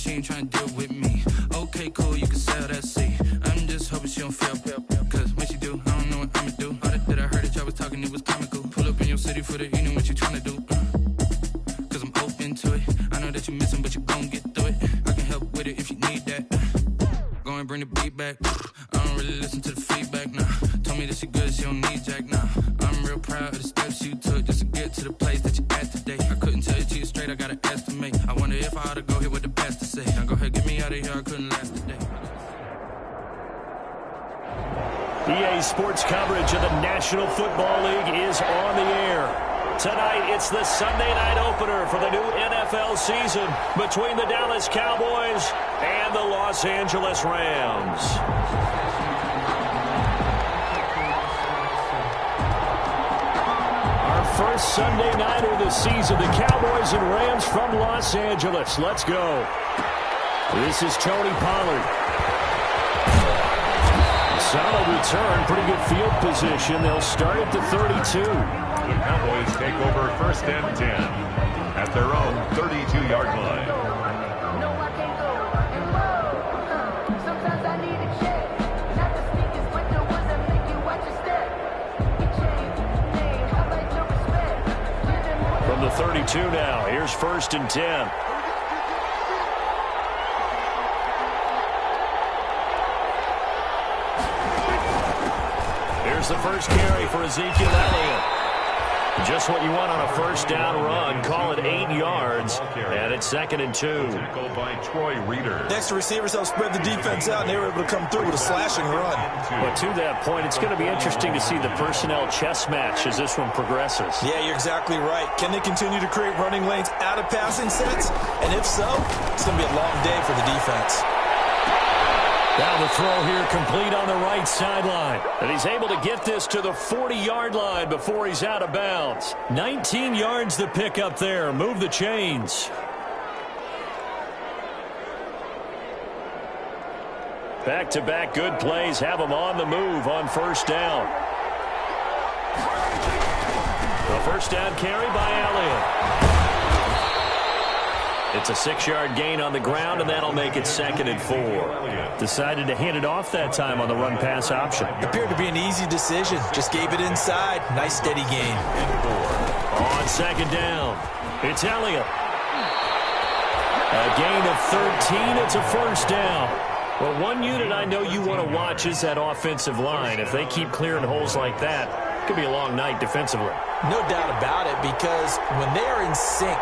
she ain't trying to deal with me. Okay, cool, you can sell that seat. I'm just hoping she don't fail. Cause when she do, I don't know what I'ma do. All that I heard that y'all was talking, it was comical. Pull up in your city for the evening, what you trying to do? Cause I'm open to it. I know that you missing, but you gon' get through it. I can help with it if you need that. Go and bring the beat back. I don't really listen to the feedback, nah. Told me that she good, she don't need Jack, nah. I'm real proud of the steps you took just to get to the place that you at today. I couldn't tell you to you straight, I gotta estimate. I wonder if I ought to go here with the best to say. Now go ahead, get me out of here, I couldn't last today. EA Sports coverage of the National Football League is on the air. Tonight, it's the Sunday night opener for the new NFL season between the Dallas Cowboys and the Los Angeles Rams. Our first Sunday night of the season, the Cowboys and Rams from Los Angeles. Let's go. This is Tony Pollard. Solid return, pretty good field position. They'll start at the 32. The Cowboys take over 1st and 10 at their own 32-yard line. From the 32 now, here's 1st and 10. Here's the first carry for Ezekiel Elliott. Just what you want on a first down run. Call it 8 yards. And it's 2nd and 2. Tackled by Troy Reeder. Next receivers help spread the defense out, and they were able to come through with a slashing run. But to that point, it's going to be interesting to see the personnel chess match as this one progresses. Yeah, you're exactly right. Can they continue to create running lanes out of passing sets? And if so, it's going to be a long day for the defense. Now the throw here complete on the right sideline. And he's able to get this to the 40-yard line before he's out of bounds. 19 yards to pick up there. Move the chains. Back-to-back good plays have him on the move on first down. The first down carry by Elliott. It's a 6-yard gain on the ground, and that'll make it 2nd and 4. Decided to hand it off that time on the run-pass option. Appeared to be an easy decision. Just gave it inside. Nice, steady gain. On 2nd down, it's Elliott. A gain of 13. It's a first down. Well, one unit I know you want to watch is that offensive line. If they keep clearing holes like that, it could be a long night defensively. No doubt about it, because when they are in sync,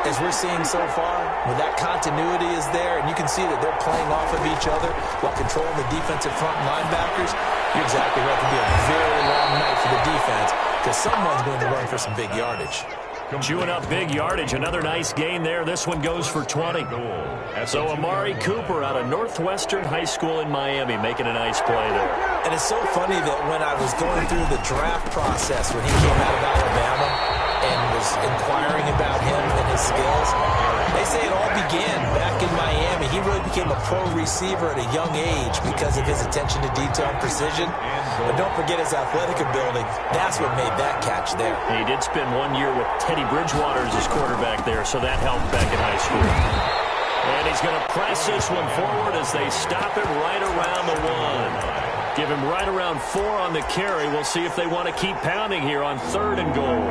as we're seeing so far, when that continuity is there, and you can see that they're playing off of each other while controlling the defensive front linebackers, you're exactly right. It could be a very long night for the defense because someone's going to run for some big yardage. Chewing up big yardage. Another nice gain there. This one goes for 20. So Amari Cooper out of Northwestern High School in Miami making a nice play there. And it's so funny that when I was going through the draft process when he came out of Alabama and was inquiring about him and his skills, they say it all began back in Miami. He really became a pro receiver at a young age because of his attention to detail and precision. But don't forget his athletic ability. That's what made that catch there. He did spend 1 year with Teddy Bridgewater as his quarterback there, so that helped back in high school. And he's going to press this one forward as they stop him right around the 1. Give him right around 4 on the carry. We'll see if they want to keep pounding here on 3rd and goal.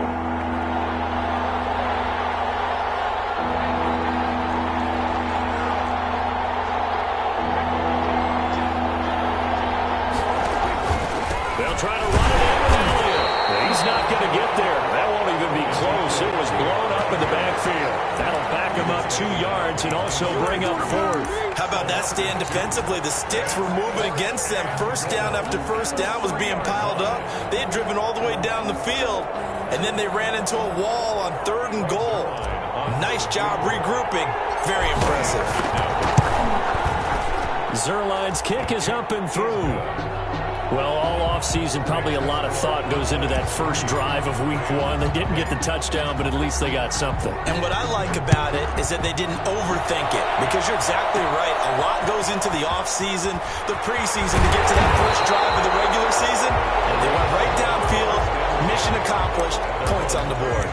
Try to run it in with Elliott. He's not going to get there. That won't even be close. It was blown up in the backfield. That'll back him up 2 yards and also bring up 4th. How about that stand defensively? The sticks were moving against them. First down after first down was being piled up. They had driven all the way down the field, and then they ran into a wall on 3rd and goal. Nice job regrouping. Very impressive. Zerline's kick is up and through. Well, all offseason, probably a lot of thought goes into that first drive of week 1. They didn't get the touchdown, but at least they got something. And what I like about it is that they didn't overthink it, because you're exactly right. A lot goes into the offseason, the preseason to get to that first drive of the regular season. And they went right downfield, mission accomplished, points on the board.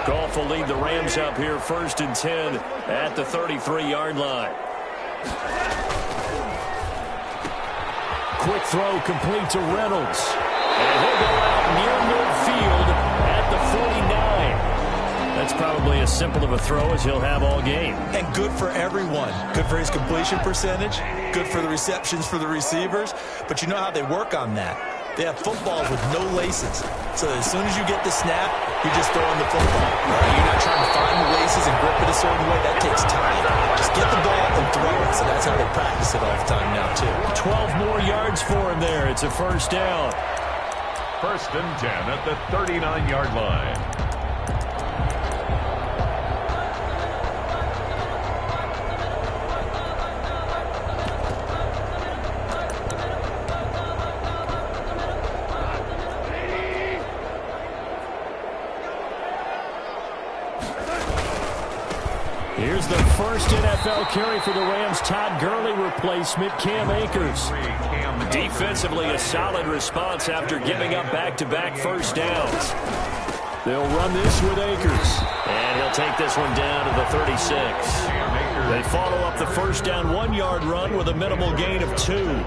Goff will lead the Rams up here 1st and 10 at the 33-yard line. Quick throw complete to Reynolds. And he'll go out near midfield at the 49. That's probably as simple of a throw as he'll have all game. And good for everyone. Good for his completion percentage. Good for the receptions for the receivers. But you know how they work on that. They have footballs with no laces. So as soon as you get the snap, you're just throwing the football. Right? You're not trying to find the laces and grip it a certain way. That takes time. Just get the ball and throw it. So that's how they practice it all the time now, too. 12 more yards for him there. It's a 1st down. 1st and 10 at the 39-yard line. Here's the first NFL carry for the Rams' Todd Gurley replacement, Cam Akers. Defensively, a solid response after giving up back-to-back 1st downs. They'll run this with Akers. And he'll take this one down to the 36. They follow up the 1st down 1-yard run with a minimal gain of 2.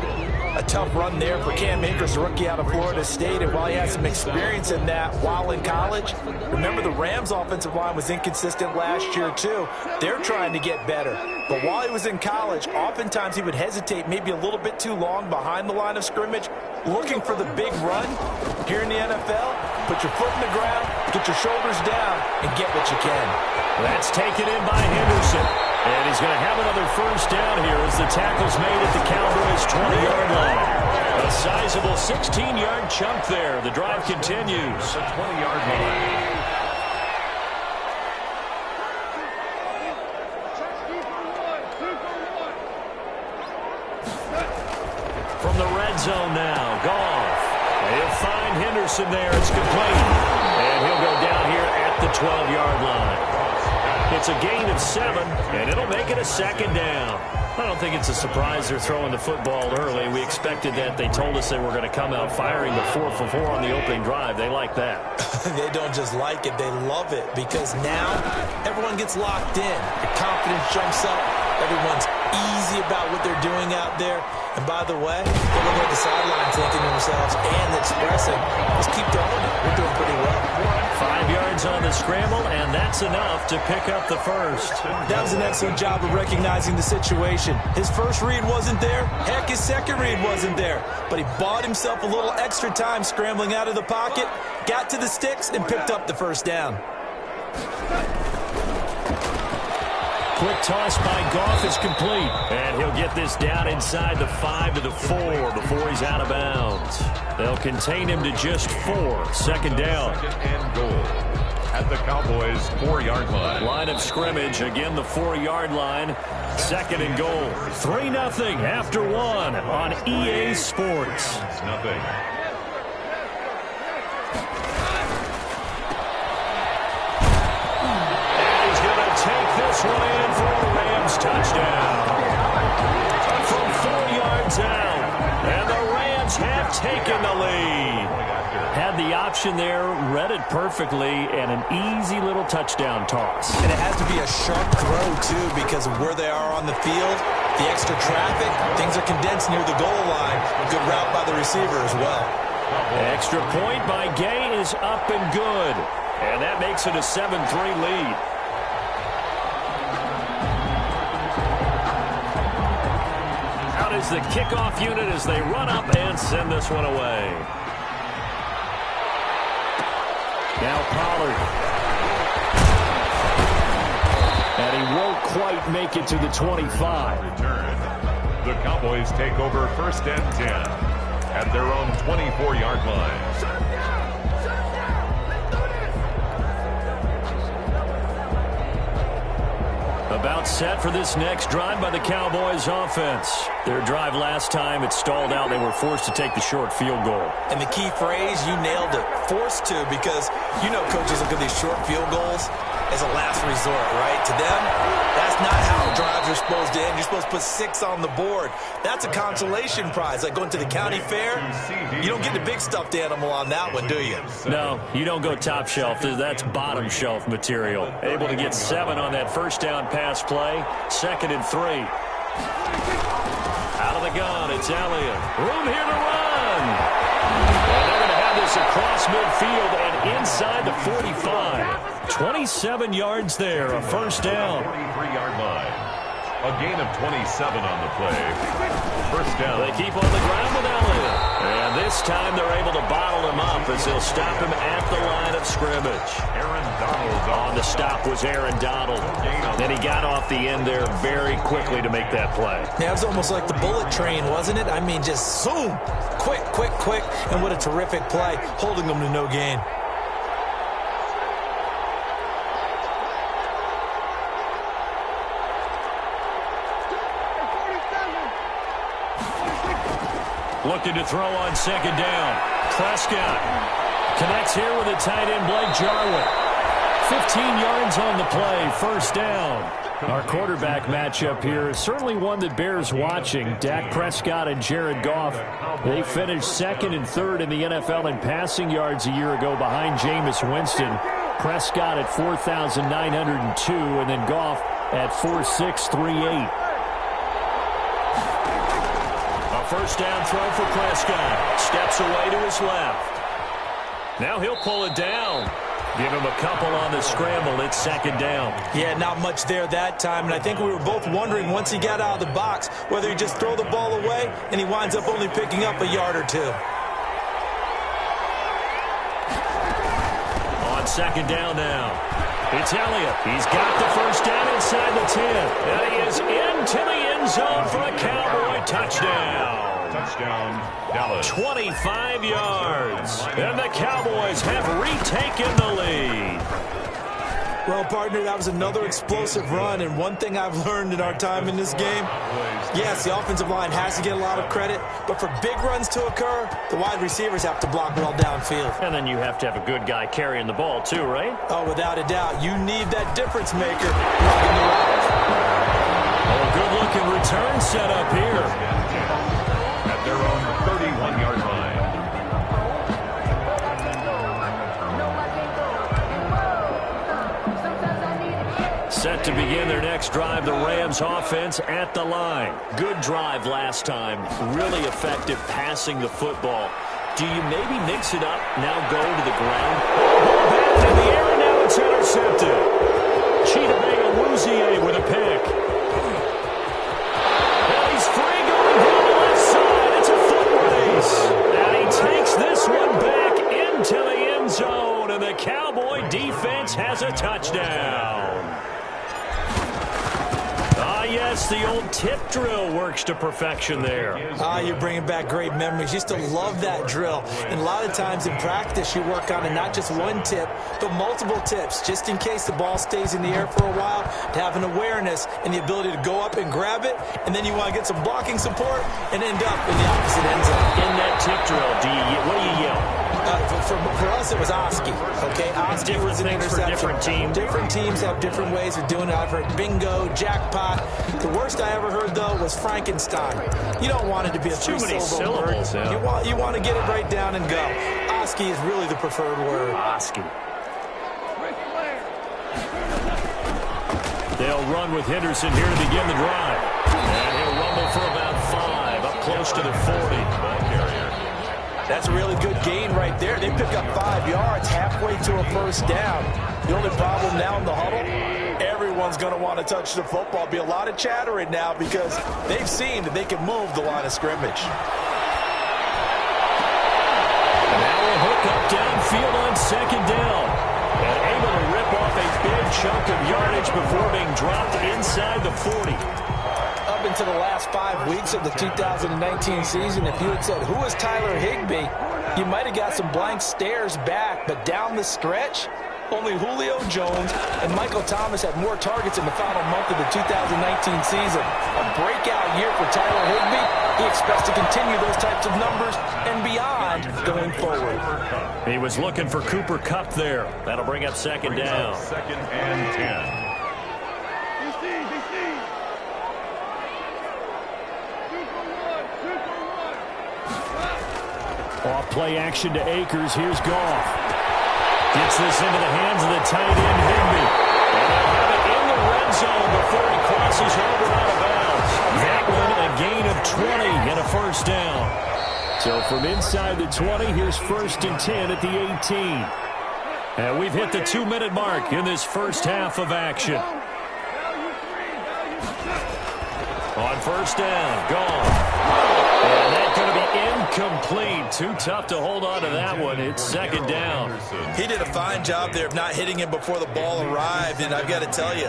A tough run there for Cam Akers, rookie out of Florida State. And while he had some experience in that while in college, remember the Rams' offensive line was inconsistent last year, too. They're trying to get better. But while he was in college, oftentimes he would hesitate maybe a little bit too long behind the line of scrimmage, looking for the big run. Here in the NFL, put your foot in the ground, get your shoulders down, and get what you can. That's taken in by Henderson. And he's going to have another 1st down here as the tackle's made at the Cowboys' 20-yard line. A sizable 16-yard chunk there. The drive continues. The 20-yard line. From the red zone now, Goff. He'll find Henderson there. It's complete. And he'll go down here at the 12-yard line. It's a gain of 7, and it'll make it a 2nd down. I don't think it's a surprise they're throwing the football early. We expected that. They told us they were going to come out firing the 4 for 4 on the opening drive. They like that. They don't just like it, they love it, because now everyone gets locked in. The confidence jumps up. Everyone's easy about what they're doing out there. And by the way, they're looking at the sideline thinking to themselves and expressing, let's keep throwing it. We're doing pretty well. 5 yards on the scramble, and that's enough to pick up the 1st. That was an excellent job of recognizing the situation. His first read wasn't there. Heck, his second read wasn't there. But he bought himself a little extra time scrambling out of the pocket, got to the sticks, and picked up the 1st down. Quick toss by Goff is complete. And he'll get this down inside the 5 to the 4 before he's out of bounds. They'll contain him to just 4. 2nd down. 2nd and goal at the Cowboys' 4-yard line. Line of scrimmage, again the 4-yard line. 2nd and goal. 3-0 after 1 on EA Sports. Nothing. This one in for a Rams touchdown. From 4 yards out. And the Rams have taken the lead. Had the option there, read it perfectly, and an easy little touchdown toss. And it has to be a sharp throw, too, because of where they are on the field, the extra traffic, things are condensed near the goal line. Good route by the receiver as well. Extra point by Gay is up and good. And that makes it a 7-3 lead. Is the kickoff unit as they run up and send this one away. Now Pollard. And he won't quite make it to the 25. Return. The Cowboys take over 1st and 10 at their own 24-yard line. About set for this next drive by the Cowboys offense. Their drive last time, it stalled out. They were forced to take the short field goal. And the key phrase, you nailed it. Forced to, because you know coaches look at these short field goals. as a last resort, right? To them, that's not how drives are supposed to end. You're supposed to put 6 on the board. That's a consolation prize, like going to the county fair. You don't get the big stuffed animal on that one, do you? No, you don't go top shelf. That's bottom shelf material. Able to get 7 on that first down pass play. 2nd and 3. Out of the gun, it's Elliott. Room here to run. And they're going to have this across midfield and inside the 45. 27 yards there, a first down. 43-yard line. A gain of 27 on the play. First down. They keep on the ground with Elliott. And this time they're able to bottle him up as they'll stop him at the line of scrimmage. Aaron Donald On the stop was Aaron Donald. Then he got off the end there very quickly to make that play. Yeah, it was almost like the bullet train, wasn't it? I mean, just zoom. Quick, quick, quick. And what a terrific play, holding them to no gain. Looking to throw on 2nd down. Prescott connects here with a tight end, Blake Jarwin. 15 yards on the play, first down. Our quarterback matchup here is certainly one that bears watching. Dak Prescott and Jared Goff. They finished 2nd and 3rd in the NFL in passing yards a year ago behind Jameis Winston. Prescott at 4,902 and then Goff at 4,638. First down throw for Prescott. Steps away to his left. Now he'll pull it down. Give him a couple on the scramble. It's 2nd down. Yeah, not much there that time. And I think we were both wondering once he got out of the box whether he'd just throw the ball away and he winds up only picking up a yard or 2. On 2nd down now. It's Elliott. He's got the first down inside the 10. And he is into the end zone for a Cowboy touchdown. Touchdown, Dallas. 25 yards. And the Cowboys have retaken the lead. Well, partner, that was another explosive run, and one thing I've learned in our time in this game, yes, the offensive line has to get a lot of credit, but for big runs to occur, the wide receivers have to block well downfield. And then you have to have a good guy carrying the ball too, right? Oh, without a doubt. You need that difference maker running the route. Oh, a good-looking return set up here. At their own 31-yard line. Set to begin their next drive, the Rams offense at the line. Good drive last time. Really effective passing the football. Do you maybe mix it up, now go to the ground? Ball back in the air, and now it's intercepted. Chidobe with a pick. And he's free going down the left side. It's a foot race. And he takes this one back into the end zone, and the Cowboy defense has a touchdown. Yes, the old tip drill works to perfection there. You're bringing back great memories. Used to love that drill. And a lot of times in practice, you work on it, not just one tip, but multiple tips, just in case the ball stays in the air for a while, to have an awareness and the ability to go up and grab it, and then you want to get some blocking support and end up in the opposite end zone. In that tip drill, what do you yell? For us, it was Oski. Okay, Oski was an interception. For different teams. Different teams have different ways of doing it. I've heard bingo, jackpot. The worst I ever heard, though, was Frankenstein. You don't want it to be a too many syllable word. Yeah. You want to get it right down and go. Oski is really the preferred word. Oski. They'll run with Henderson here to begin the drive. And he'll rumble for about 5, up close to the 40. Ball carrier. That's a really good gain right there. They pick up 5 yards halfway to a first down. The only problem now in the huddle, everyone's going to want to touch the football. Be a lot of chattering now because they've seen that they can move the line of scrimmage. Now a hook up downfield on 2nd down. And able to rip off a big chunk of yardage before being dropped inside the 40. Up into the last 5 weeks of the 2019 season, if you had said, who is Tyler Higbee, you might have got some blank stares back. But down the stretch, Only Julio Jones and Michael Thomas had more targets in the final month of the 2019 season. A breakout year for Tyler Higbee. He expects to continue those types of numbers and beyond going forward. He was looking for Cooper Kupp there. That'll bring up second down. Second and 10. Off play action to Akers. Here's Goff. Gets this into the hands of the tight end, Higbee. And they'll have it in the red zone before he crosses over out of bounds. That one a gain of 20 and a first down. So from inside the 20, here's first and 10 at the 18. And we've hit the 2-minute mark in this first half of action. On first down, gone. And that's going to be incomplete. Too tough to hold on to that one. It's second down. He did a fine job there of not hitting him before the ball arrived, and I've got to tell you,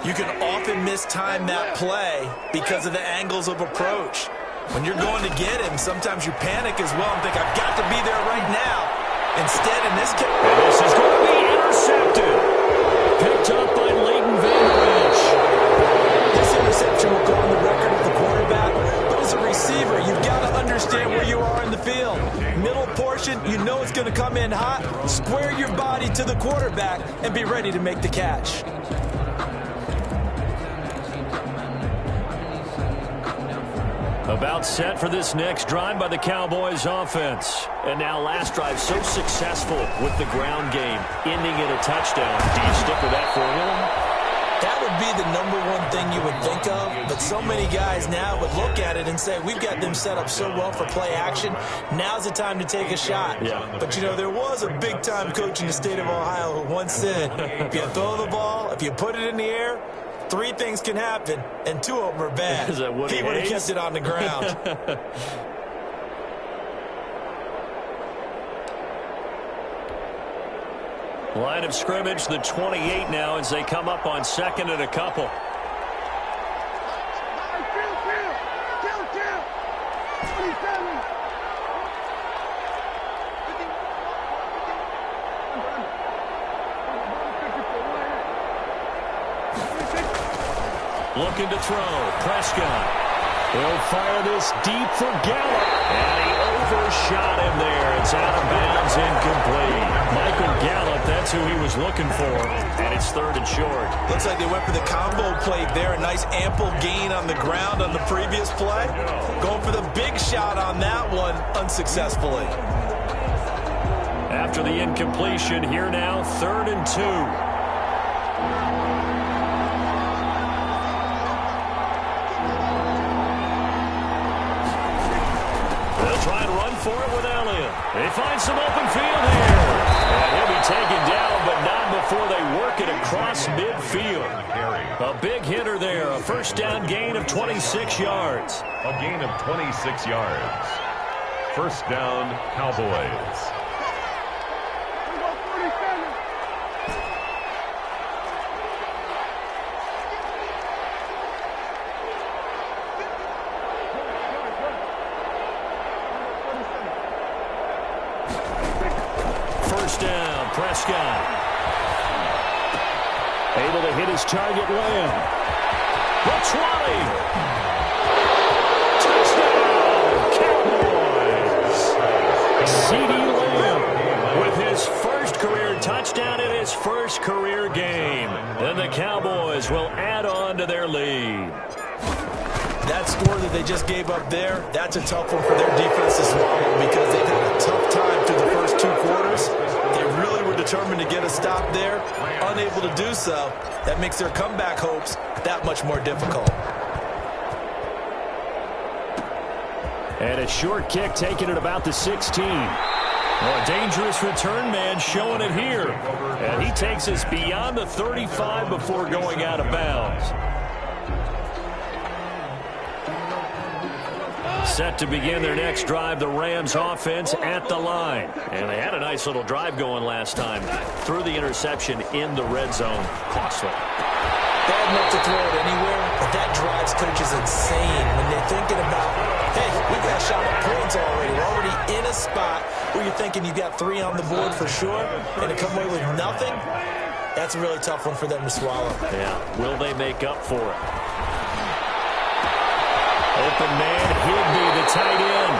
you can often mistime that play because of the angles of approach. When you're going to get him, sometimes you panic as well and think, I've got to be there right now. Instead, in this case, and this is going to be intercepted. Picked up by Leighton Vander Esch. This interception will go on the record of the quarterback. But as a receiver, you've got to understand where you are in the field. Middle portion, you know it's going to come in hot. Square your body to the quarterback and be ready to make the catch. About set for this next drive by the Cowboys offense. And now last drive so successful with the ground game, ending in a touchdown. Do you stick with that formula? That would be the #1 thing you would think of, but so many guys now would look at it and say, we've got them set up so well for play action, now's the time to take a shot. Yeah. But, you know, there was a big-time coach in the state of Ohio who once said, if you throw the ball, if you put it in the air, 3 things can happen, and 2 of them are bad. Is that Woody He would have Hayes? kept it on the ground. Line of scrimmage, the 28 now as they come up on second and a couple. Looking to throw. Prescott. He'll fire this deep for Gallup. And he overshot him there. It's out of bounds, incomplete. Michael Gallup, that's who he was looking for. And it's third and short. Looks like they went for the combo play there. A nice ample gain on the ground on the previous play. Going for the big shot on that one unsuccessfully. After the incompletion, here now, 3rd and 2. Try and run for it with Elliott. They find some open field here. And he'll be taken down, but not before they work it across midfield. A big hitter there. A first down gain of 26 yards. A gain of 26 yards. First down, Cowboys. Down, Prescott. Able to hit his target, Lamb. The 20. Touchdown, Cowboys. CeeDee Lamb with his first career touchdown in his first career game. And the Cowboys will add on to their lead. That score that they just gave up there, that's a tough one for their defense to swallow because they've had a tough time through the first 2 quarters. They really were determined to get a stop there, unable to do so. That makes their comeback hopes that much more difficult. And a short kick taken at about the 16. Well, a dangerous return man showing it here. And he takes us beyond the 35 before going out of bounds. Set to begin their next drive, the Rams offense at the line. And they had a nice little drive going last time. Threw the interception in the red zone. Costly. Bad enough to throw it anywhere, but that drives coaches insane when they're thinking about, hey, we've got a shot at points already. We're already in a spot where you're thinking you got 3 on the board for sure, and to come away with nothing, that's a really tough one for them to swallow. Yeah, will they make up for it? Open man, Higby, the tight end.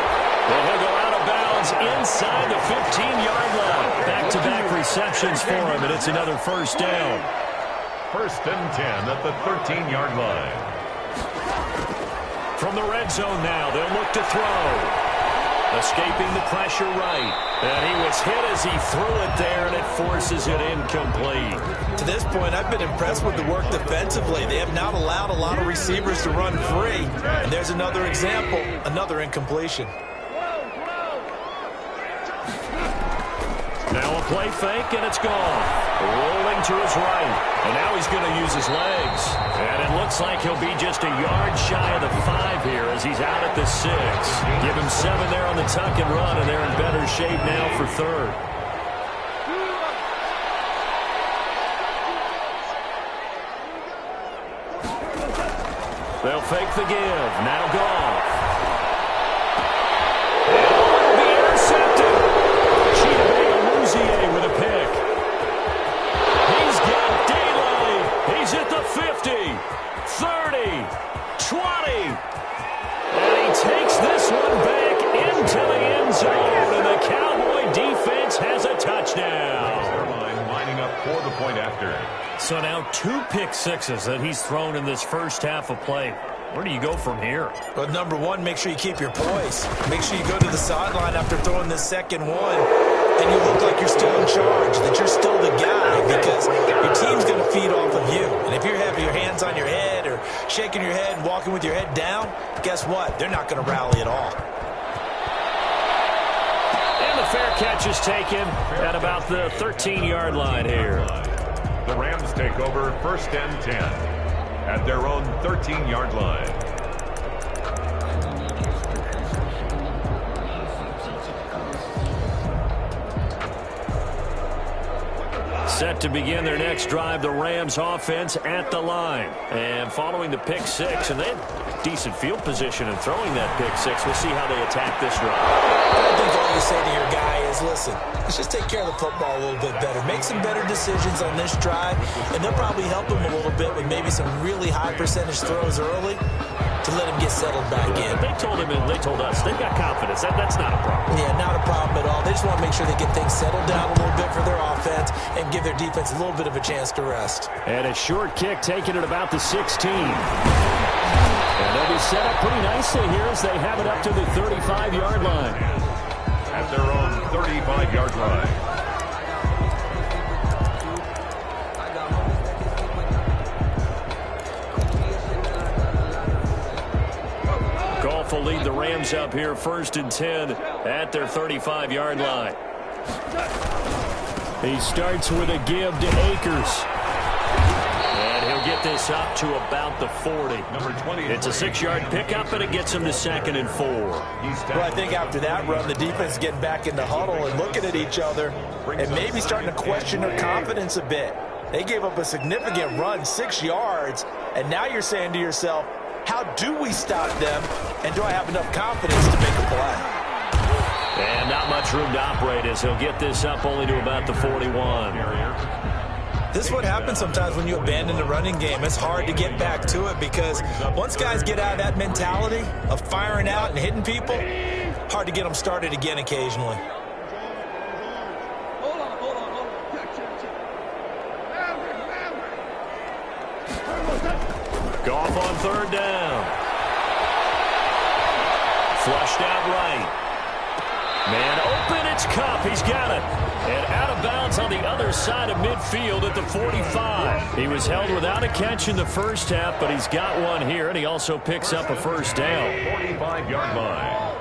And he'll go out of bounds inside the 15-yard line. Back-to-back receptions for him, and it's another first down. 1st and 10 at the 13-yard line. From the red zone now, they'll look to throw. Escaping the pressure right. And he was hit as he threw it there, and it forces it incomplete. To this point, I've been impressed with the work defensively. They have not allowed a lot of receivers to run free. And there's another example, another incompletion. Now a play fake, and it's gone. Rolling to his right. And now he's going to use his legs. And it looks like he'll be just a yard shy of the 5 here as he's out at the 6. Give him 7 there on the tuck and run, and they're in better shape now for 3rd. They'll fake the give. Now Goff. And it'll be intercepted. With a pick. He's got daylight. He's at the 50, 30, 20. And he takes this one back into the end zone. And the Cowboy defense has a touchdown. Lining up for the point after. So now 2 pick sixes that he's thrown in this first half of play. Where do you go from here? Well, number one, make sure you keep your poise. Make sure you go to the sideline after throwing this second one, and you look like you're still in charge, that you're still the guy, because your team's going to feed off of you. And if you're having your hands on your head or shaking your head and walking with your head down, guess what? They're not going to rally at all. And the fair catch is taken at about the 13-yard line here. The Rams take over 1st and 10 at their own 13-yard line. Set to begin their next drive, the Rams offense at the line. And following the pick 6, and they had decent field position in throwing that pick 6. We'll see how they attack this drive. I think all you say to your guy is, listen, let's just take care of the football a little bit better. Make some better decisions on this drive, and they'll probably help him a little bit with maybe some really high percentage throws early to let him get settled back in. They told him and they told us they've got confidence. That's not a problem. Yeah, not a problem at all. They just want to make sure they get things settled down a little bit for their offense and give their defense a little bit of a chance to rest. And a short kick taken at about the 16. And they'll be set up pretty nicely here as they have it up to the 35-yard line. At their own 35-yard line. Goff will lead the Rams up here 1st and 10 at their 35-yard line. He starts with a give to Akers. And he'll get this up to about the 40. Number 20. It's a 6-yard pickup, and it gets him to 2nd and 4. Well, I think after that run, the defense is getting back in the huddle and looking at each other and maybe starting to question their confidence a bit. They gave up a significant run, 6 yards, and now you're saying to yourself, how do we stop them, and do I have enough confidence to make a play? And not much room to operate as he'll get this up only to about the 41. This is what happens sometimes when you abandon the running game. It's hard to get back to it because once guys get out of that mentality of firing out and hitting people, hard to get them started again occasionally. Goff on 3rd down. Flushed out right. Man open, it's Kupp. He's got it. And out of bounds on the other side of midfield at the 45. He was held without a catch in the first half, but he's got one here, and he also picks up a first down. 45-yard line.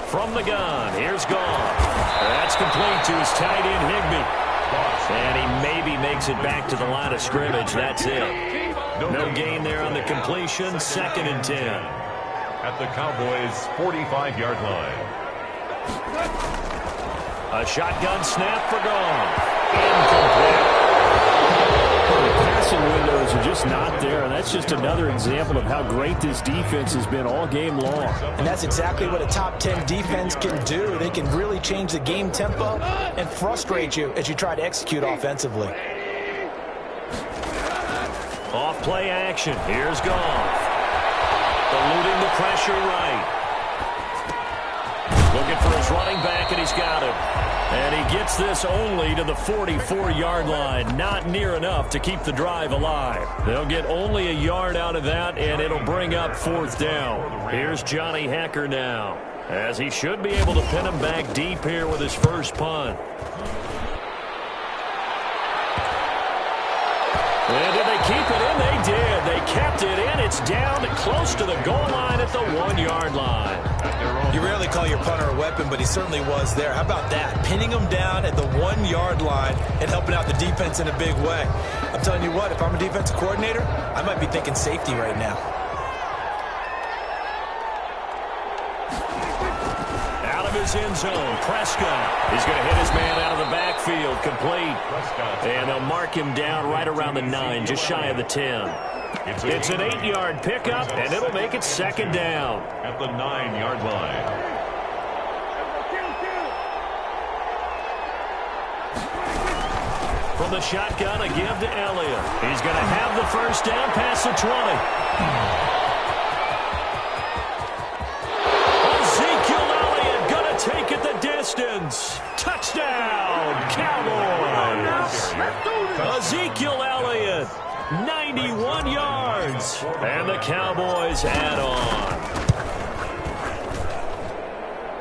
From the gun, here's Goff. That's complete to his tight end, Higby. And he maybe makes it back to the line of scrimmage. That's it. No gain there on the completion. 2nd and 10. At the Cowboys' 45-yard line. A shotgun snap for Goff. Incomplete. The pass passing windows are just not there, and that's just another example of how great this defense has been all game long. And that's exactly what a top 10 defense can do. They can really change the game tempo and frustrate you as you try to execute offensively. Off play action. Here's Goff. Eluding the pressure right. Looking for his running back, and he's got him. And he gets this only to the 44-yard line. Not near enough to keep the drive alive. They'll get only a yard out of that, and it'll bring up 4th down. Here's Johnny Hekker now, as he should be able to pin him back deep here with his first punt. And did they keep it in? They did. They kept it in. It's down to close to the goal line at the 1-yard line. You rarely call your punter a weapon, but he certainly was there. How about that? Pinning him down at the 1-yard line and helping out the defense in a big way. I'm telling you what, if I'm a defensive coordinator, I might be thinking safety right now. Out of his end zone, Prescott. He's going to hit his man out of the backfield, complete. And they'll mark him down right around the 9, just shy of the 10. It's an 8-yard pickup, and it'll make it 2nd down. At the 9-yard line. From the shotgun, a give to Elliott. He's going to have the first down past the 20. Ezekiel Elliott going to take it the distance. Touchdown, Cowboys. Ezekiel Elliott, 91 yards. And the Cowboys add on.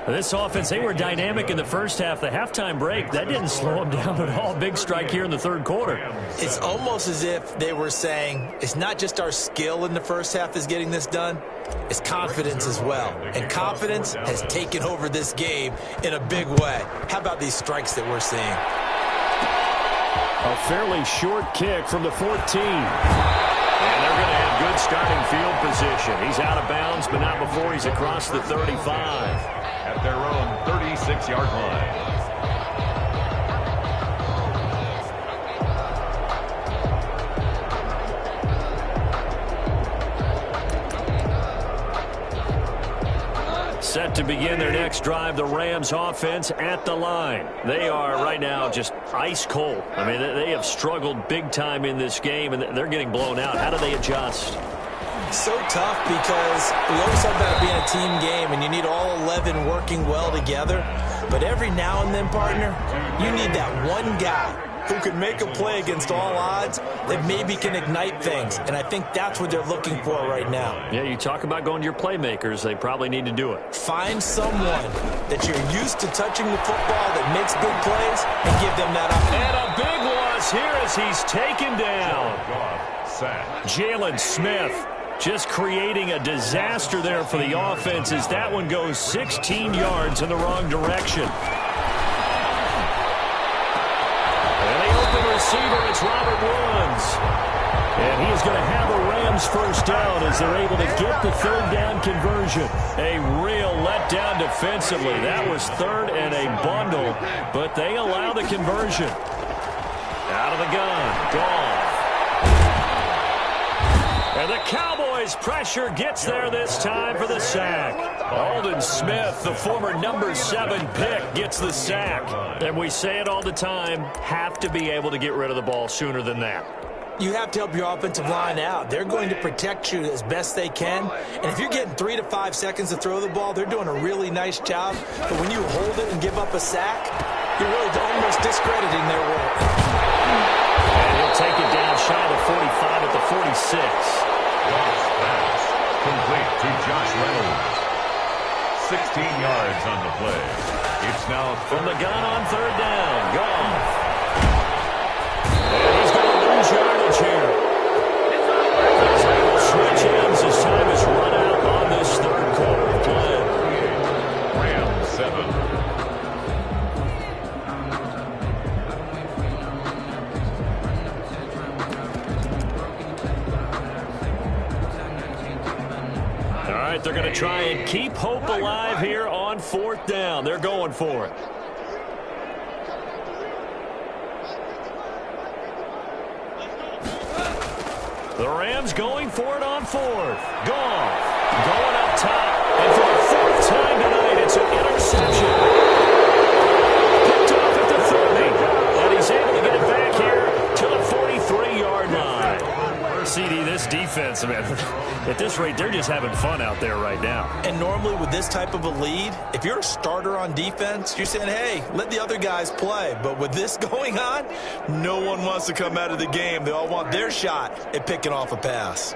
This offense, they were dynamic in the first half. The halftime break, that didn't slow them down at all. Big strike here in the 3rd quarter. It's almost as if they were saying, it's not just our skill in the first half that's getting this done, it's confidence as well. And confidence has taken over this game in a big way. How about these strikes that we're seeing? A fairly short kick from the 14. And they're going to have good starting field position. He's out of bounds, but not before he's across the 35. At their own 36-yard line. Set to begin their next drive, the Rams offense at the line. They are right now just ice cold. I mean, they have struggled big time in this game, and they're getting blown out. How do they adjust? So tough because we always talk about it being a team game and you need all 11 working well together. But every now and then, partner, you need that one guy who can make a play against all odds that maybe can ignite things. And I think that's what they're looking for right now. Yeah, you talk about going to your playmakers. They probably need to do it. Find someone that you're used to touching the football that makes big plays and give them that opportunity. And a big loss here as he's taken down. Jalen Smith just creating a disaster there for the offense as that one goes 16 yards in the wrong direction. And the open receiver, it's Robert Woods. And he is going to have a Rams first down as they're able to get the 3rd down conversion. A real letdown defensively. That was 3rd and a bundle, but they allow the conversion. Out of the gun, Goff. And the Cowboys pressure gets there this time for the sack. Aldon Smith, the former number 7 pick, gets the sack. And we say it all the time, have to be able to get rid of the ball sooner than that. You have to help your offensive line out. They're going to protect you as best they can. And if you're getting 3 to 5 seconds to throw the ball, they're doing a really nice job. But when you hold it and give up a sack, you're really almost discrediting their work. And he'll take it down shy of the 45 at the 46. Pass complete to Josh Reynolds. 16 yards on the play. It's now from the gun on 3rd down. Goff. And he's going to lose yardage here. Switch ends as time is run out on this 3rd quarter of play. Rams 7. They're going to try and keep hope alive here on 4th down. They're going for it. The Rams going for it on fourth. Goff going up top. And for the fourth time tonight, it's an interception. Picked off at the 30. And he's able to get it back here to the 43-yard line. CD, this defense, man, at this rate, they're just having fun out there right now. And normally with this type of a lead, if you're a starter on defense, you're saying, hey, let the other guys play. But with this going on, no one wants to come out of the game. They all want their shot at picking off a pass.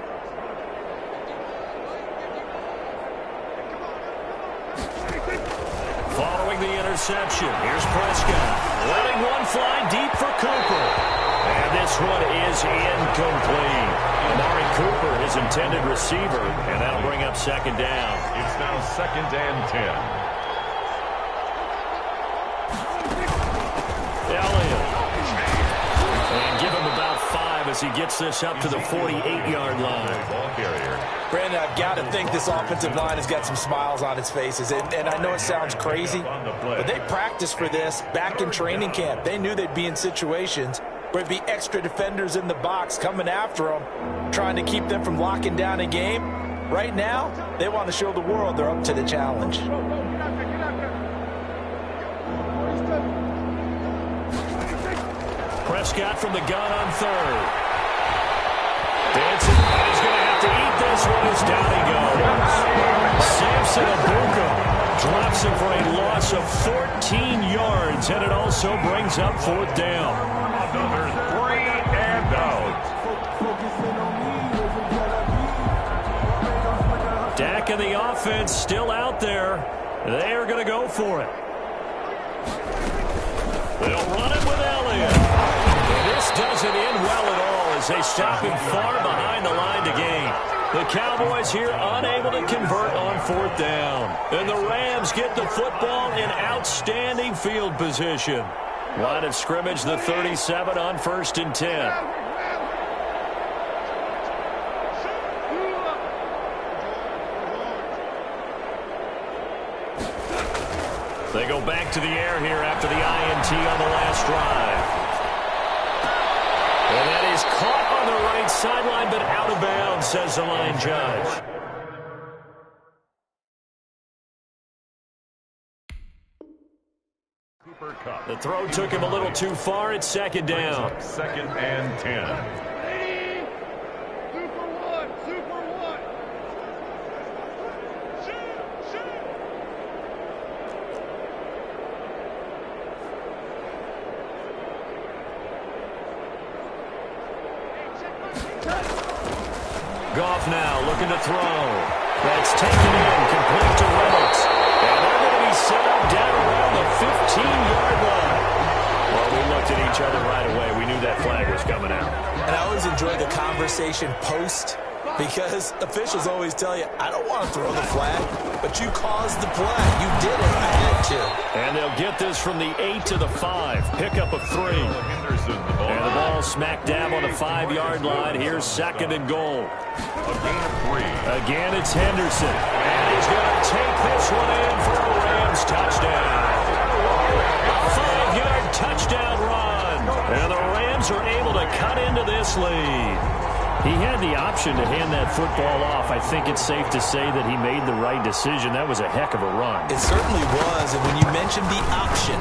Following the interception, here's Prescott. Letting one fly deep for Cooper. And this one is incomplete. Amari Cooper, his intended receiver, and that'll bring up second down. It's now 2nd and 10. Elliott. And give him about 5 as he gets this up to the 48-yard line. Ball carrier. Brandon, I've got to think this offensive line has got some smiles on its faces. And I know it sounds crazy, but they practiced for this back in training camp. They knew they'd be in situations where it'd be extra defenders in the box coming after them, trying to keep them from locking down a game. Right now, they want to show the world they're up to the challenge. Prescott from the gun on third. Dancing, and he's going to have to eat this one as down he goes. Samson Abuka drops him for a loss of 14 yards, and it also brings up fourth down. Another 3 and out. Dak and the offense still out there. They are going to go for it. They'll run it with Elliott. This doesn't end well at all as they stop him far behind the line to gain. The Cowboys here unable to convert on fourth down. And the Rams get the football in outstanding field position. Line of scrimmage, the 37 on 1st and 10. They go back to the air here after the INT on the last drive. And that is caught on the right sideline, but out of bounds, says the line judge. The throw took him a little too far. It's second down. 2nd and 10. Goff now looking to throw. That's taken in, complete to Reynolds. And they're going to be set up down around the 15-yard line. Well, we looked at each other right away. We knew that flag was coming out. And I always enjoy the conversation post, because officials always tell you, I don't want to throw the flag, but you caused the play. You did it. I had to. And they'll get this from the 8 to the 5. Pickup of 3. And the ball smack dab on the 5-yard line. Here's 2nd and goal. A gain of 3. Again, it's Henderson. And he's going to take this one in for a Rams touchdown. A 5-yard touchdown run. And the Rams are able to cut into this lead. He had the option to hand that football off. I think it's safe to say that he made the right decision. That was a heck of a run. It certainly was. And when you mentioned the option,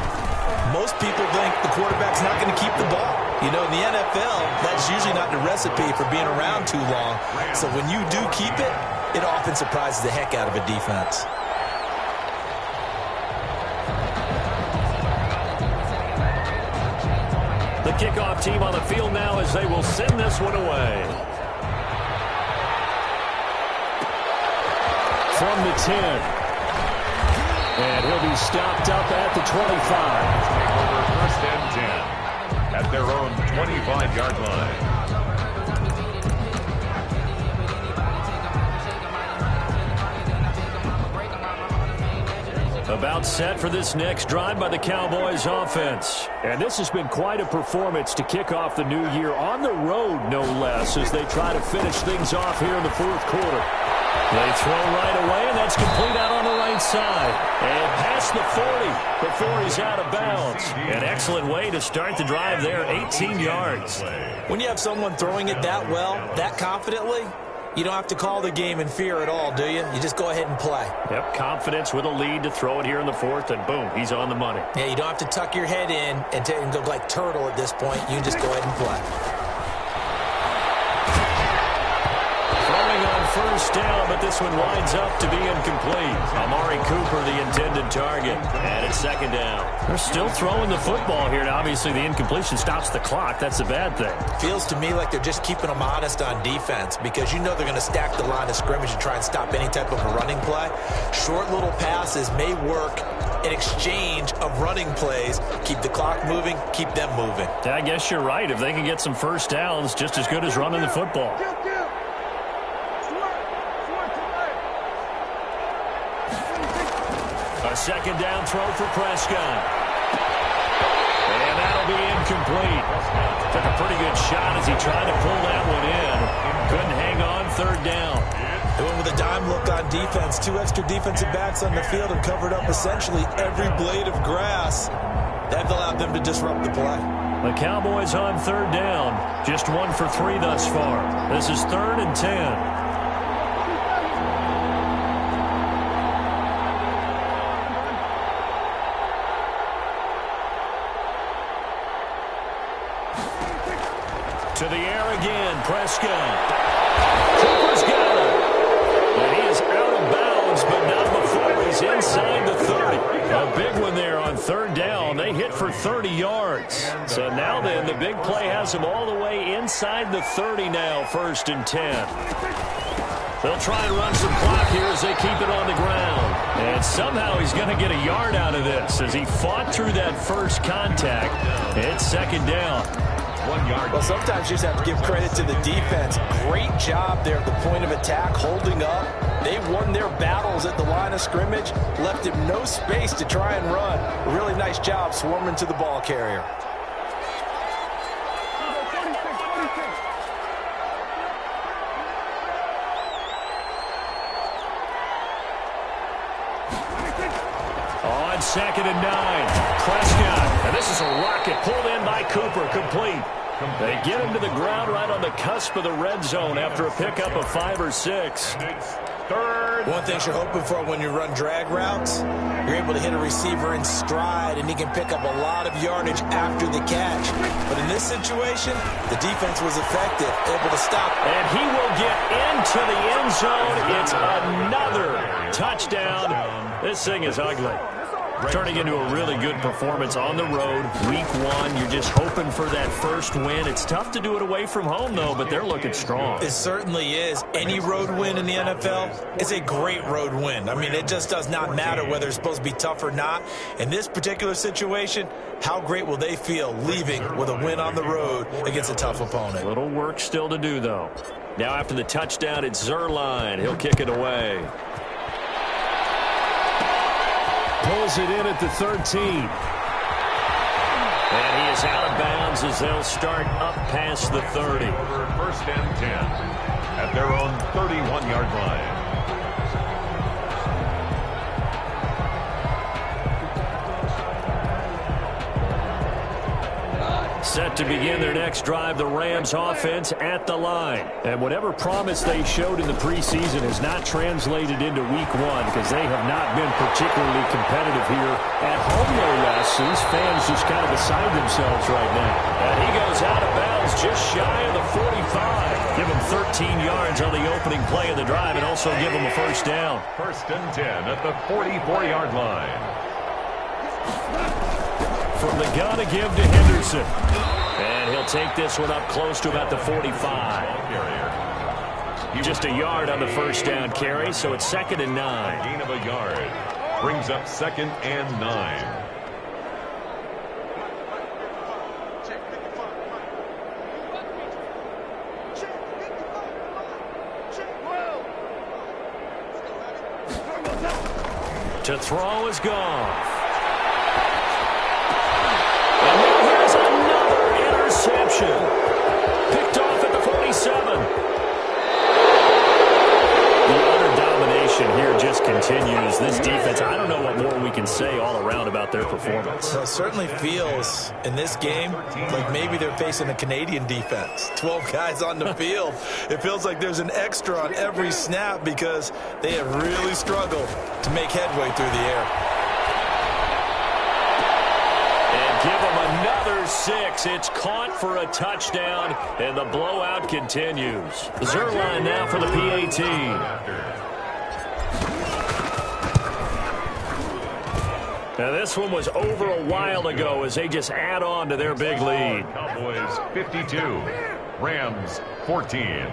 most people think the quarterback's not going to keep the ball. You know, in the NFL, that's usually not the recipe for being around too long. So when you do keep it, it often surprises the heck out of a defense. The kickoff team on the field now as they will send this one away. From the 10. And he'll be stopped up at the 25. Over 1st and 10 at their own 25-yard line. About About set for this next drive by the Cowboys offense. And this has been quite a performance to kick off the new year on the road, no less, as they try to finish things off here in the fourth quarter. They throw right away, and that's complete out on the right side. And past the 40 before he's out of bounds. An excellent way to start the drive there, 18 yards. When you have someone throwing it that well, that confidently, you don't have to call the game in fear at all, do you? You just go ahead and play. Yep, confidence with a lead to throw it here in the fourth, and boom, he's on the money. Yeah, you don't have to tuck your head in and go like turtle at this point. You just go ahead and play. First down, but this one winds up to be incomplete. Amari Cooper, the intended target, and it's second down. They're still throwing the football here, and obviously the incompletion stops the clock. That's a bad thing. Feels to me like they're just keeping them honest on defense because you know they're going to stack the line of scrimmage and try and stop any type of a running play. Short little passes may work in exchange of running plays. Keep the clock moving, keep them moving. I guess you're right. If they can get some first downs, just as good as running the football. A second down throw for Prescott. And that'll be incomplete. Took a pretty good shot as he tried to pull that one in. Couldn't hang on, third down. They went with a dime look on defense. 2 extra defensive backs on the field and covered up essentially every blade of grass. That allowed them to disrupt the play. The Cowboys on third down. Just 1 for 3 thus far. This is 3rd and 10. To the air again, Prescott. Cooper's got it. And he is out of bounds, but not before he's inside the 30. A big one there on third down. They hit for 30 yards. So now then, the big play has him all the way inside the 30 now, 1st and 10. They'll try and run some clock here as they keep it on the ground. And somehow he's going to get a yard out of this as he fought through that first contact. It's second down. 1 yard. Well, sometimes you just have to give credit to the defense. Great job there at the point of attack, holding up. They won their battles at the line of scrimmage, left him no space to try and run. A really nice job swarming to the ball carrier. On 2nd and 9, Prescott. And this is a rocket pulled in by Cooper, complete. They get him to the ground right on the cusp of the red zone after a pickup of 5 or 6. Third. One thing you're hoping for when you run drag routes, you're able to hit a receiver in stride, and he can pick up a lot of yardage after the catch. But in this situation, the defense was effective, able to stop. And he will get into the end zone. It's another touchdown. This thing is ugly. Turning into a really good performance on the road. Week 1, you're just hoping for that first win. It's tough to do it away from home, though, but they're looking strong. It certainly is. Any road win in the NFL is a great road win. I mean, it just does not matter whether it's supposed to be tough or not. In this particular situation, how great will they feel leaving with a win on the road against a tough opponent? Little work still to do, though. Now after the touchdown, it's Zuerlein. He'll kick it away. Pulls it in at the 13. And he is out of bounds as they'll start up past the 30. 1st and 10 at their own 31-yard line. Set to begin their next drive, the Rams offense at the line. And whatever promise they showed in the preseason has not translated into week 1 because they have not been particularly competitive here at home, no less. These fans just kind of beside themselves right now. And he goes out of bounds just shy of the 45. Give him 13 yards on the opening play of the drive and also give him a first down. 1st and 10 at the 44-yard line. From the gun to give to Henderson. And he'll take this one up close to about the 45. Just a yard on the first down carry, so it's 2nd and 9. Gain of a yard brings up 2nd and 9. To throw is Goff. And now here's another interception. Picked off at the 47. The utter domination here just continues. This defense, I don't know what more we can say all around about their performance. Well, it certainly feels in this game like maybe they're facing a Canadian defense. 12 guys on the field. It feels like there's an extra on every snap because they have really struggled to make headway through the air. And give them another 6. It's caught for a touchdown, and the blowout continues. Zerline now for the PAT. Now this one was over a while ago as they just add on to their big lead. Cowboys 52, Rams 14.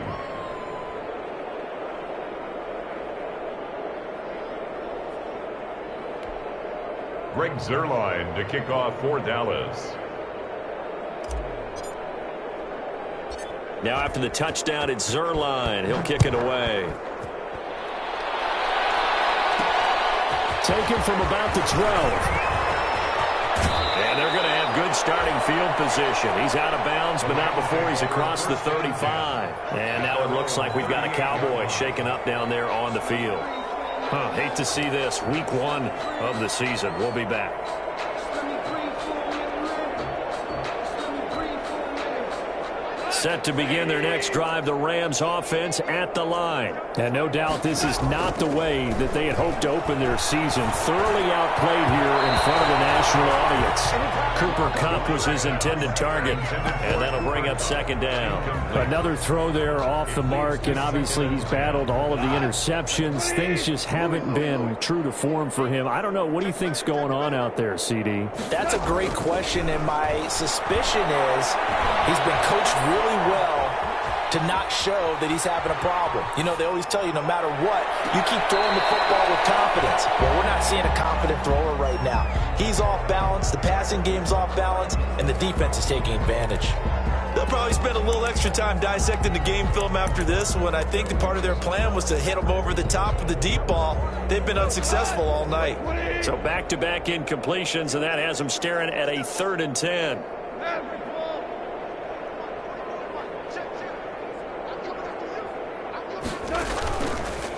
Greg Zerline to kick off for Dallas. Now after the touchdown, it's Zerline. He'll kick it away. Taken from about the 12. And they're going to have good starting field position. He's out of bounds, but not before he's across the 35. And now it looks like we've got a Cowboy shaken up down there on the field. Hate to see this. Week 1 of the season. We'll be back. Set to begin their next drive, the Rams offense at the line. And no doubt this is not the way that they had hoped to open their season. Thoroughly outplayed here in front of a national audience. Cooper Kupp was his intended target, and that'll bring up second down. Another throw there off the mark, and obviously he's battled all of the interceptions. Things just haven't been true to form for him. I don't know. What do you think's going on out there, CD? That's a great question, and my suspicion is he's been coached really well to not show that he's having a problem. You know, they always tell you no matter what, you keep throwing the football with confidence. Well, we're not seeing a confident thrower right now. He's off balance, the passing game's off balance, and the defense is taking advantage. They'll probably spend a little extra time dissecting the game film after this when I think the part of their plan was to hit him over the top of the deep ball. They've been unsuccessful all night. So back-to-back incompletions, and that has them staring at a 3rd and 10.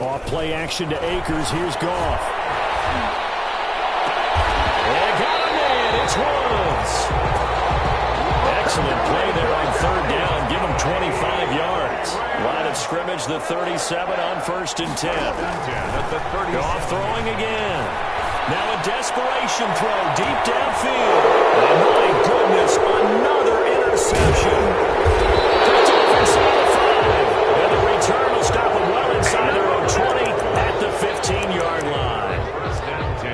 Off play action to Akers. Here's Goff. They got him in. It's Woods. Excellent play there on 3rd down. Give him 25 yards. Line of scrimmage, the 37 on 1st and 10. Goff throwing again. Now a desperation throw deep downfield. And my goodness, another interception. Picked off inside the 5. And the return will stop them well inside their own 20 at the 15-yard line.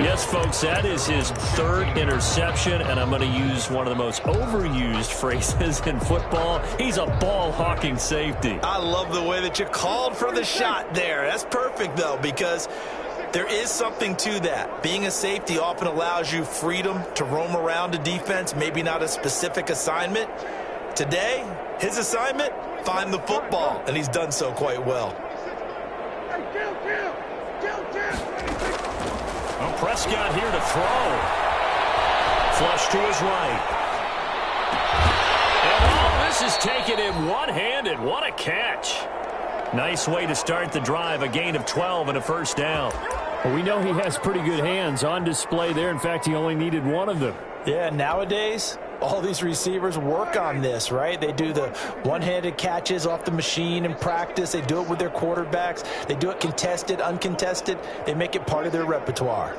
Yes, folks, that is his 3rd interception, and I'm going to use one of the most overused phrases in football. He's a ball-hawking safety. I love the way that you called for the shot there. That's perfect, though, because there is something to that. Being a safety often allows you freedom to roam around a defense, maybe not a specific assignment. Today, his assignment, find the football, and he's done so quite well. Well, Prescott here to throw. Flush to his right. And all this is taken in one-handed. What a catch. Nice way to start the drive. A gain of 12 and a 1st down. Well, we know he has pretty good hands on display there. In fact, he only needed one of them. Yeah, nowadays, all these receivers work on this, right? They do the one-handed catches off the machine in practice. They do it with their quarterbacks. They do it contested, uncontested. They make it part of their repertoire.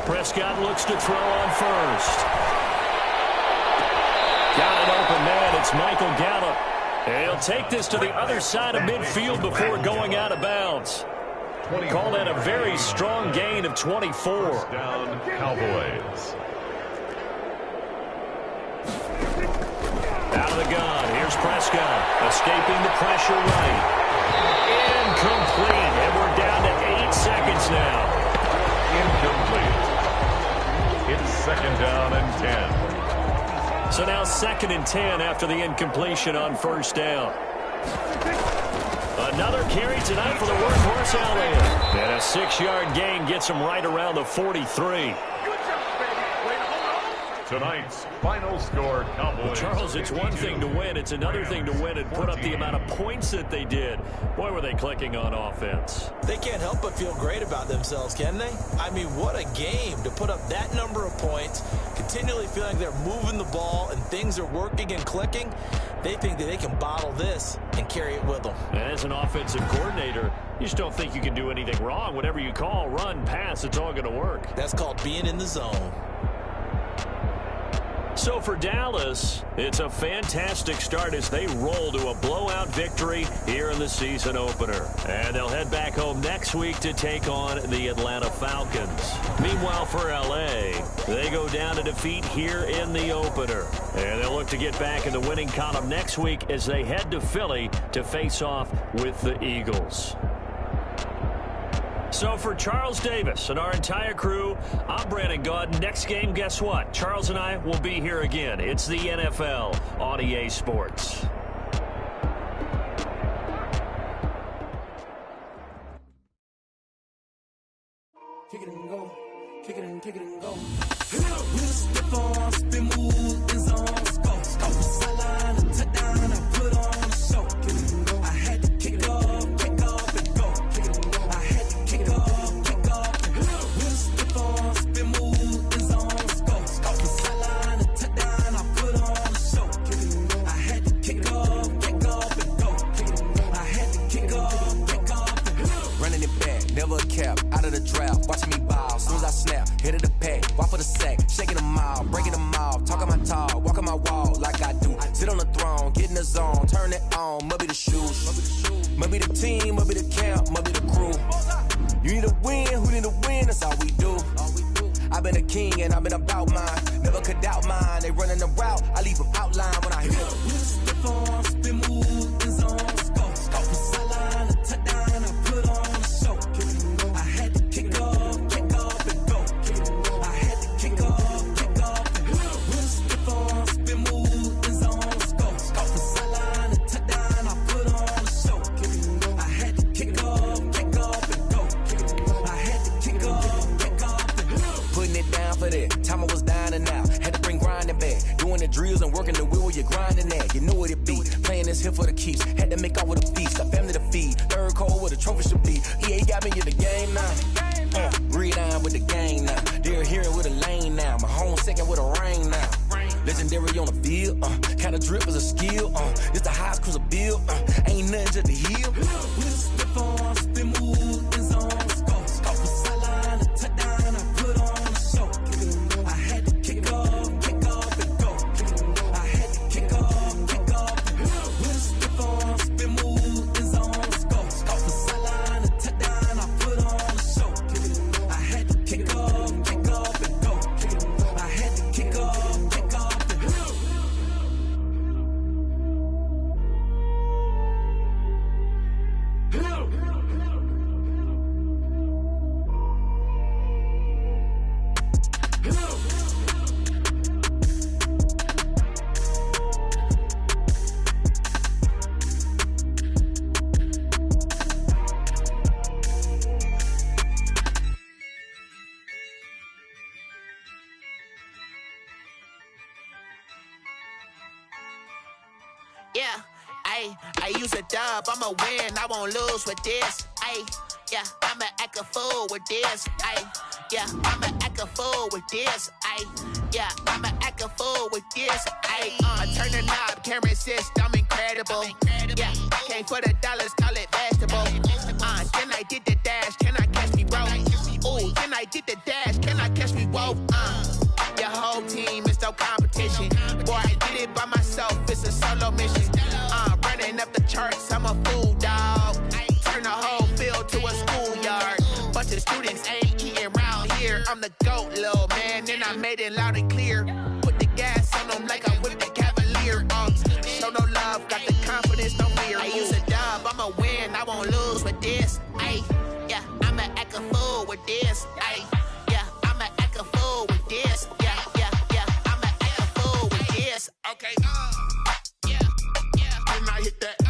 Prescott looks to throw on 1st. Got an open man. It's Michael Gallup. And he'll take this to the other side of midfield before going out of bounds. Call that a very strong gain of 24. Down Cowboys. Out of the gun. Here's Prescott. Escaping the pressure right. Incomplete. And we're down to 8 seconds now. Incomplete. It's 2nd down and 10. So now 2nd and 10 after the incompletion on first down. Another carry tonight for the workhorse Elliott. And a 6-yard gain gets him right around the 43. Tonight's final score, Cowboys. Well, Charles, it's one thing to win. It's another thing to win and put up the amount of points that they did. Boy, were they clicking on offense. They can't help but feel great about themselves, can they? I mean, what a game to put up that number of points, continually feeling like they're moving the ball and things are working and clicking. They think that they can bottle this and carry it with them. And as an offensive coordinator, you just don't think you can do anything wrong. Whatever you call, run, pass, it's all going to work. That's called being in the zone. So for Dallas, it's a fantastic start as they roll to a blowout victory here in the season opener. And they'll head back home next week to take on the Atlanta Falcons. Meanwhile, for L.A., they go down to defeat here in the opener. And they'll look to get back in the winning column next week as they head to Philly to face off with the Eagles. So for Charles Davis and our entire crew, I'm Brandon Gaudin. Next game, guess what? Charles and I will be here again. It's the NFL on EA Sports. Kick it and go. Kick it and kick it and go. With a stiff arm, spin move, in zone, go. Off the sideline, a touchdown, I put on a show. Kick it and go. I had to kick it off and go. Kick it and go. I had to kick off and go. With a stiff arm, spin move, in zone, go. Off the sideline, a touchdown, I put on a show. Kick it and go. I had to kick off and go. Kick it and go. I had to kick off and go. Running it back, never a cap, out of the draft, watching me ball, soon as I snap, hit of the pack, walk for the sack, shaking them all, breaking them off, talking my talk, walking my wall like I do, sit on the throne, get in the zone, turn it on, must be the shoes, must be the team, must be the camp, must be the crew, you need a win, who need a win, that's all we do, I've been a king and I've been about mine, never could doubt mine, they running the route, I leave them outline when I hit them. With a stiff arm, spin move, in zone, go. Off the sideline, a touchdown, I put on a show. Kick it and go. I had to kick off and go. Kick it and go. I had to kick off and go. With a stiff arm, spin move, in zone, go. Off the sideline, a touchdown, I put on a show. Kick it and go. I had to kick off and go. Kick it and go. I had to kick off and go. Putting it down for that, time I was down and out, had to bring grinding back, doing the drills and working the wheel where you're grinding at, you know what it be, playing this here for the keeps, had to make out with a feast, a family to feed, third cold where the trophy should be, EA got me in the game now, read on with the game now, they're hearing with a lane now, my home second with a rain now, legendary on the field, kind of drip is a skill, it's the highest cruiser bill, ain't nothing just the heel. With a stiff arm, spin move, in zone, go. Off the sideline, a touchdown, I put on a show. Kick it and go. I had to kick off and go. Kick it and go. I had to kick off and go. With a stiff arm, spin move, in zone, go. Off the sideline, a touchdown, I put on a show. Kick it and go. I had to kick off and go. Kick it and go. I had to kick off and go. Yeah, I use a dub, I'ma win, I won't lose with this. Yeah, I'ma act a fool with this. Yeah, I'ma act a fool with this. Yeah, I'ma act a fool with this. I turn the knob, camera assist, I'm incredible. Yeah, came for the dollars, call it vegetable. Then I did the dash, can I catch me, bro? Ooh, then I did the dash, can I catch me, whoa? Your whole team is no competition. Boy, I did it by myself, it's a solo mission. Running up the charts, I'm a fool, dog. Turn the whole field to a schoolyard. Bunch of students ain't eating round here. I'm the GOAT, little man, and I made it loud and clear. Put the gas on them like I whipped the Cavalier. Show no love, got the confidence, no fear. I use a dub, I'ma win, I won't lose with this. Yeah, I'ma act a fool with this. Yeah, I'ma act a fool with this. Yeah, I'ma act a fool with this. Okay, yeah, yeah. Then I hit that.